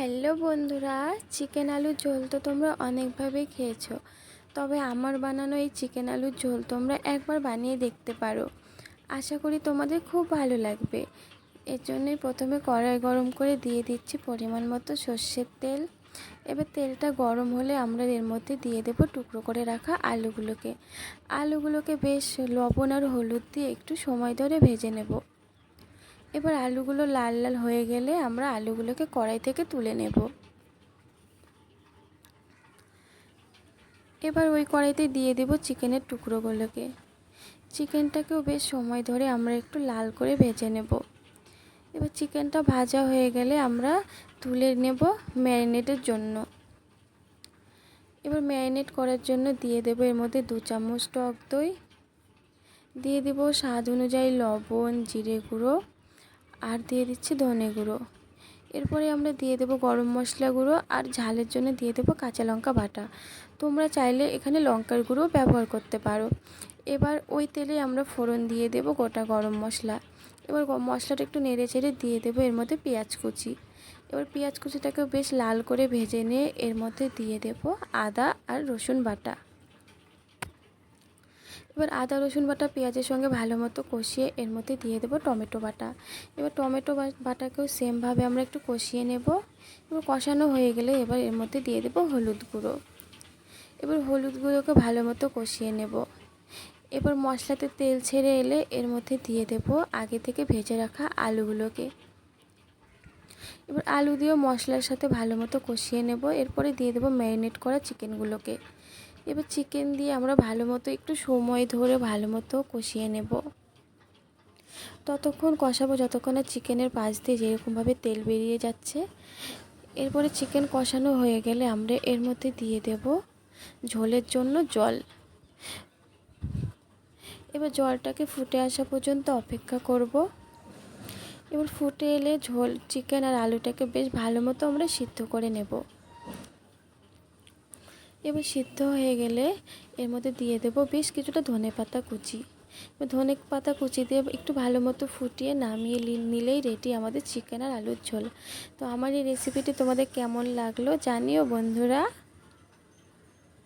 Hello বন্ধুরা, chicken আলুর ঝোল তো তোমরা অনেকভাবেই খেয়েছো, তবে আমার বানানো এই চিকেন আলুর ঝোল তোমরা একবার বানিয়ে দেখতে পারো। আশা করি তোমাদের খুব ভালো লাগবে। এর জন্যই প্রথমে কড়াই গরম করে দিয়ে দিচ্ছি পরিমাণ মতো সর্ষের তেল। এবার তেলটা গরম হলে আমরা এর মধ্যে দিয়ে দেব টুকরো করে রাখা আলুগুলোকে বেশ লবণ আর হলুদ দিয়ে একটু সময় ধরে ভেজে নেব। এবার আলুগুলো লাল লাল হয়ে গেলে আমরা আলুগুলোকে কড়াই থেকে তুলে নেব। এবার ওই কড়াইতে দিয়ে দেব চিকেনের টুকরোগুলোকে। চিকেনটাকেও বেশ সময় ধরে আমরা একটু লাল করে ভেজে নেব। এবার চিকেনটা ভাজা হয়ে গেলে আমরা তুলে নেব ম্যারিনেটের জন্য। এবার ম্যারিনেট করার জন্য দিয়ে দেব এর মধ্যে 2 চামচ টক দই, দিয়ে দেব স্বাদ অনুযায়ী লবণ, জিরে গুঁড়ো আর দিয়ে দিচ্ছি ধনে গুঁড়ো। এরপরে আমরা দিয়ে দেব গরম মশলা গুঁড়ো আর ঝালের জন্য দিয়ে দেব কাঁচা লঙ্কা বাটা। তোমরা চাইলে এখানে লঙ্কার গুঁড়ো ব্যবহার করতে পারো। এবার ওই তেলে আমরা ফোড়ন দিয়ে দেব গোটা গরম মশলা। এবার মশলাটা একটু নেড়ে চেড়ে দিয়ে দেবো এর মধ্যে পেঁয়াজ কুচি। এবার পেঁয়াজ কুচিটাকেও বেশ লাল করে ভেজে নিয়ে এর মধ্যে দিয়ে দেব আদা আর রসুন বাটা। এবার আদা রসুন বাটা পেঁয়াজের সঙ্গে ভালো মতো কষিয়ে এর মধ্যে দিয়ে দেবো টমেটো বাটা। এবার টমেটো বাটাকেও সেমভাবে আমরা একটু কষিয়ে নেব। এবার কষানো হয়ে গেলে এবার এর মধ্যে দিয়ে দেবো হলুদ গুঁড়ো। এবার হলুদ গুঁড়োকে ভালো মতো কষিয়ে নেব। এবার মশলাতে তেল ছেড়ে এলে এর মধ্যে দিয়ে দেব আগে থেকে ভেজে রাখা আলুগুলোকে। এবার আলু দিয়েও মশলার সাথে ভালো মতো কষিয়ে নেব। এরপরে দিয়ে দেবো ম্যারিনেট করা চিকেনগুলোকে। এবার চিকেন দিয়ে আমরা ভালো মতো একটু সময় ধরে ভালো মতো কষিয়ে নেব। ততক্ষণ কষাবো যতক্ষণ না চিকেনের পাশ দিয়ে যেরকমভাবে তেল বেরিয়ে যাচ্ছে। এরপরে চিকেন কষানো হয়ে গেলে আমরা এর মধ্যে দিয়ে দেব ঝোলের জন্য জল। এবার জলটাকে ফুটে আসা পর্যন্ত অপেক্ষা করব। এবার ফুটে এলে ঝোল চিকেন আর আলুটাকে বেশ ভালো মতো আমরা সিদ্ধ করে নেব। এবার সিদ্ধ হয়ে গেলে এর মধ্যে দিয়ে দেব বেশ কিছুটা ধনেপাতা কুচি। ধনেপাতা কুচি দিয়ে একটু ভালো মতো ফুটিয়ে নামিয়ে নিলেই রেডি আমাদের চিকেন আর আলুর ঝোল। তো আমার এই রেসিপিটি তোমাদের কেমন লাগলো জানিও বন্ধুরা।